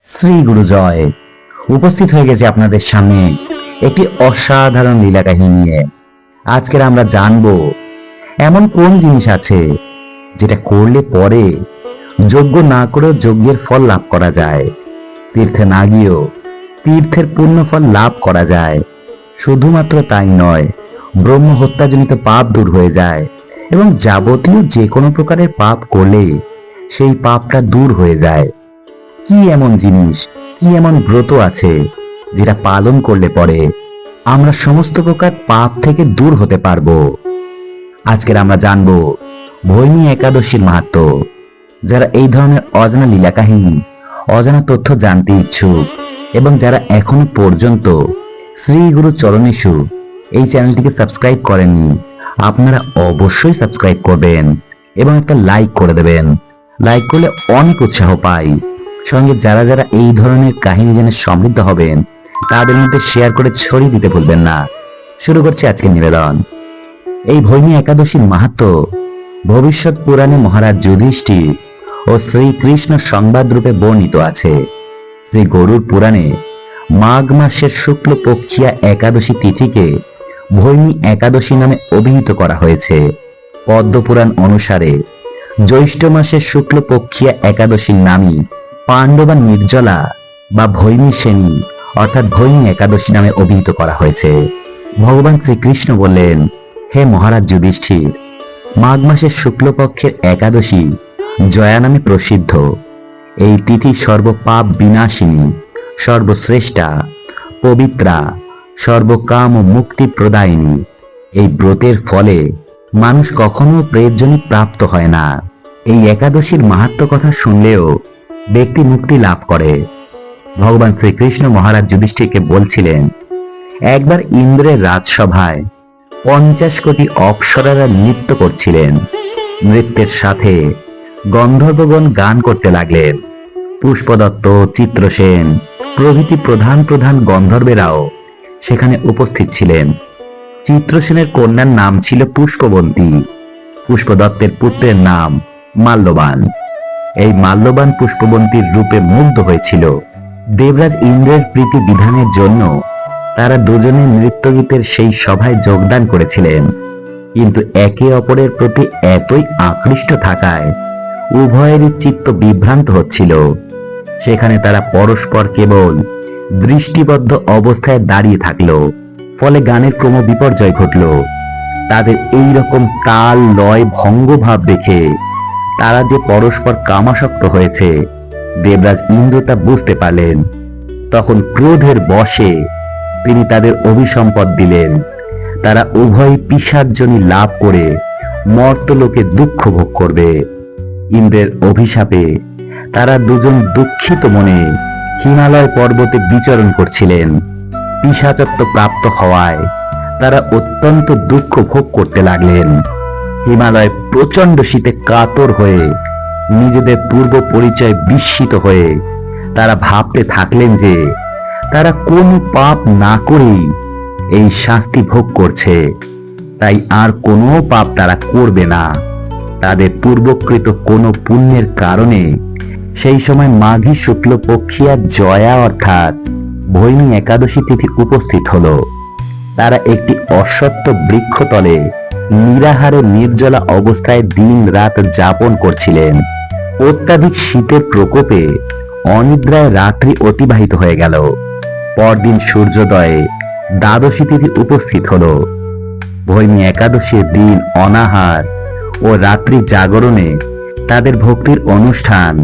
শ্রী গুরু জয়। উপস্থিত হয়ে গেছে আপনাদের সামনে একটি অসাধারণ লীলা কাহিনী নিয়ে। আজকের আমরা জানব এমন কোন জিনিস আছে যেটা করলে পরে যজ্ঞ না করেও যজ্ঞের ফল লাভ করা যায়, তীর্থে না গিয়েও তীর্থের পূর্ণ ফল লাভ করা যায়। শুধুমাত্র তাই নয়, ব্রহ্ম হত্যাজনিত পাপ দূর হয়ে যায় এবং যাবতীয় যে কোনো প্রকারের পাপ করলে সেই পাপটা দূর হয়ে যায়। কি এমন জিনিস, কি এমন ব্রত আছে যেটা পালন করলে পরে আমরা সমস্ত প্রকার পাপ থেকে দূর হতে পারবো? আজকের আমরা জানবো ভৈমী একাদশীর মাহাত্ম্য। যারা এই ধরনের অজানা লীলা কাহিনী, অজানা তথ্য জানতে ইচ্ছুক এবং যারা এখনো পর্যন্ত শ্রী গুরু চরণেষু এই চ্যানেলটিকে সাবস্ক্রাইব করেননি, আপনারা অবশ্যই সাবস্ক্রাইব করবেন এবং একটা লাইক করে দেবেন। লাইক করলে অনেক উৎসাহ পাই। সঙ্গে যারা যারা এই ধরনের কাহিনী জেনে সমৃদ্ধ হবেন তাদের মধ্যে শেয়ার করে ছড়িয়ে দিতে ভুলবেন না। শুরু করছি আজকের নিবেদন। এই ভৈমী একাদশীর মাহাত্ম্য ভবিষ্যৎ পুরাণে মহারাজ যুধিষ্ঠির ও শ্রীকৃষ্ণ সংবাদ রূপে বর্ণিত আছে। শ্রী গরুড় পুরাণে মাঘ মাসের শুক্ল পক্ষিয়া একাদশী তিথিকে ভৈমী একাদশী নামে অভিহিত করা হয়েছে। পদ্মপুরাণ অনুসারে জ্যৈষ্ঠ মাসের শুক্ল পক্ষিয়া একাদশীর নামই পাণ্ডবা নির্জলা বা ভৈমী সেনী অর্থাৎ ভৈমী একাদশী নামে অভিহিত করা হয়েছে। ভগবান শ্রীকৃষ্ণ বললেন, হে মহারাজ যুধিষ্ঠির, মাঘ মাসের শুক্লপক্ষের একাদশী জয়া নামে প্রসিদ্ধ। এই তিথি সর্বপাপ বিনাশিনী, সর্বশ্রেষ্ঠা, পবিত্রা, সর্বকাম ও মুক্তি প্রদায়িনী। এই ব্রতের ফলে মানুষ কখনো প্রেতজনি প্রাপ্ত হয় না। এই একাদশীর মাহাত্ম্য কথা শুনলেও ব্যক্তি মুক্তি লাভ করে। ভগবান শ্রীকৃষ্ণ মহারাজ যুধিষ্ঠিরকে বলছিলেন, একবার ইন্দ্রের রাজসভায় 50 কোটি অপ্সরারা নৃত্য করছিলেন। নৃত্যের সাথে গন্ধর্বগণ গান করতে লাগলেন। পুষ্পদত্ত, চিত্রসেন প্রভৃতি প্রধান প্রধান গন্ধর্বেরাও সেখানে উপস্থিত ছিলেন। চিত্রসেনের কন্যার নাম ছিল পুষ্পবন্তী। পুষ্পদত্তের পুত্রের নাম মাল্যবান। এই মাল্যবান পুষ্পবন্তীর রূপে মুগ্ধ হয়েছিল। দেবরাজ ইন্দ্রের প্রীতি বিধানের জন্য তারা দুজনে নৃত্যগীতের সেই সভায় যোগদান করেছিলেন, কিন্তু একে অপরের প্রতি এতই আকৃষ্ট থাকায় উভয়েরই চিত্ত বিভ্রান্ত হচ্ছিল। সেখানে তারা পরস্পর কেবল দৃষ্টিবদ্ধ অবস্থায় দাঁড়িয়ে থাকল। ফলে গানের ক্রম বিপর্যয় ঘটল। তাদের এই রকম তাল লয় ভঙ্গভাব দেখে তারা যে পরস্পর কামাসক্ত হয়েছে দেবরাজ ইন্দ্র তা বুঝতে পারলেন। তখন ক্রোধের বশে তিনি তাদের অভিসম্পদ দিলেন। তারা উভয় পিশাচজনি লাভ করে মর্তলোকে দুঃখ ভোগ করবে। ইন্দ্রের অভিশাপে তারা দুজন দুঃখিত মনে হিমালয় পর্বতে বিচরণ করছিলেন। পিশাচত্ব প্রাপ্ত হওয়ায় তারা অত্যন্ত দুঃখ ভোগ করতে লাগলেন। হিমালয় প্রচন্ড শীতে কাতর হয়ে নিজেদের পূর্ব পরিচয় বিস্মিত হয়ে তারা ভাবতে থাকলেন যে তারা কোনো পাপ না করেই এই শাস্তি ভোগ করছে, তাই আর কোনো পাপ তারা করবে না। তাদের পূর্বকৃত কোনো পুণ্যের কারণে সেই সময় মাঘী শুক্ল পক্ষিয়া জয়া অর্থাৎ ভৈমী একাদশী তিথি উপস্থিত হলো। তারা একটি অশ্বত্থ বৃক্ষতলে নিরাহারে নির্জলা অবস্থায় দিন রাত যাপন করছিলেন। অত্যাধিক শীতের প্রকোপে অনিদ্রায় রাত্রি অতিবাহিত হয়ে গেল। পরদিন সূর্যোদয়ে দ্বাদশী তিথি উপস্থিত হলো। ভৈমী একাদশীর দিন অনাহার ও রাত্রি জাগরণে তাদের ভক্তির অনুষ্ঠান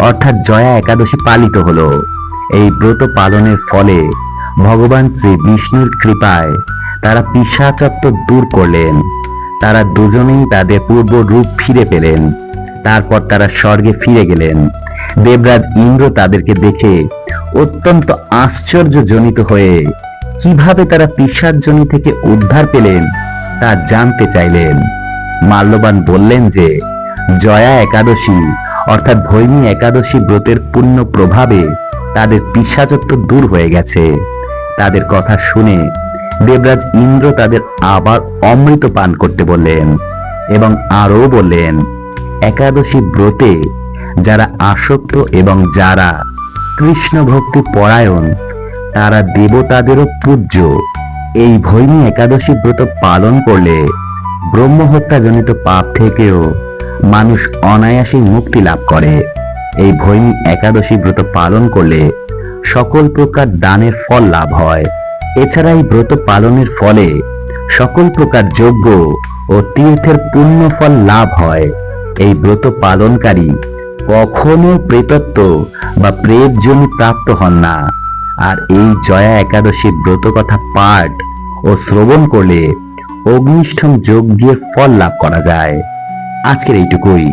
অর্থাৎ জয়া একাদশী পালিত হলো। এই ব্রত পালনের ফলে ভগবান শ্রী বিষ্ণুর কৃপায় তারা পিশাচত্ব দূর করলেন। তারা দুজনেই তাদের পূর্ব রূপ ফিরে পেলেন। তারপর তারা স্বর্গে ফিরে গেলেন। দেবরাজ ইন্দ্র তাদেরকে দেখে অত্যন্ত আশ্চর্যজনিত হয়ে কিভাবে তারা পিশাচজনি থেকে উদ্ধার পেলেন তা জানতে চাইলেন। মাল্যবান বললেন যে জয়া একাদশী অর্থাৎ ভৈমী একাদশী ব্রতের পুণ্য প্রভাবে তাদের পিশাচত্ব দূর হয়ে গেছে। তাদের কথা শুনে দেবরাজ ইন্দ্র তাদের আবার অমৃত পান করতে বললেন এবং আরও বললেন, একাদশী ব্রতে যারা আসক্ত এবং যারা কৃষ্ণ ভক্তি পরায়ণ, তারা দেবতাদেরও পূজ্য। এই ভৈমী একাদশী ব্রত পালন করলে ব্রহ্মহত্যাজনিত পাপ থেকেও মানুষ অনায়াসে মুক্তি লাভ করে। এই ভৈমী একাদশী ব্রত পালন করলে সকল প্রকার দানের ফল লাভ হয়। এছাড়া এই ব্রত পালনের ফলে সকল প্রকার যজ্ঞ ও তীর্থের পুণ্য ফল লাভ হয়। এই ব্রত পালনকারী কখনো প্রেতত্ব বা প্রেত জমি প্রাপ্ত হন না। আর এই জয়া একাদশী ব্রত কথা পাঠ ও শ্রবণ করলে অগ্নিষ্ঠম যজ্ঞের ফল লাভ করা যায়। আজকের এইটুকুই।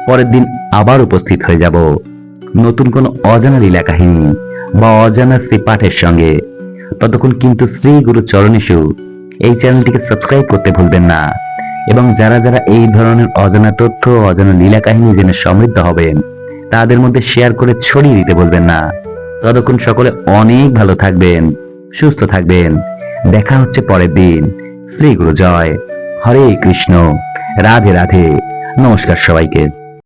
পরের দিন আবার উপস্থিত হয়ে যাব নতুন কোনো অজানা লীলা কাহিনী বা অজানা শ্রী পাঠের সঙ্গে। ততক্ষণ কিন্তু শ্রী গুরু চরণেষু এই চ্যানেলটিকে সাবস্ক্রাইব করতে ভুলবেন না। এবং যারা যারা এই ধরনের অজানা তথ্য, অজানা লীলা কাহিনী জেনে সমৃদ্ধ হবেন, তাদের মধ্যে শেয়ার করে ছড়িয়ে দিতে ভুলবেন না। ততক্ষণ সকলে অনেক ভালো থাকবেন, সুস্থ থাকবেন। দেখা হচ্ছে পরের দিন। শ্রী গুরু জয়। হরে কৃষ্ণ। রাধে রাধে। নমস্কার সবাইকে।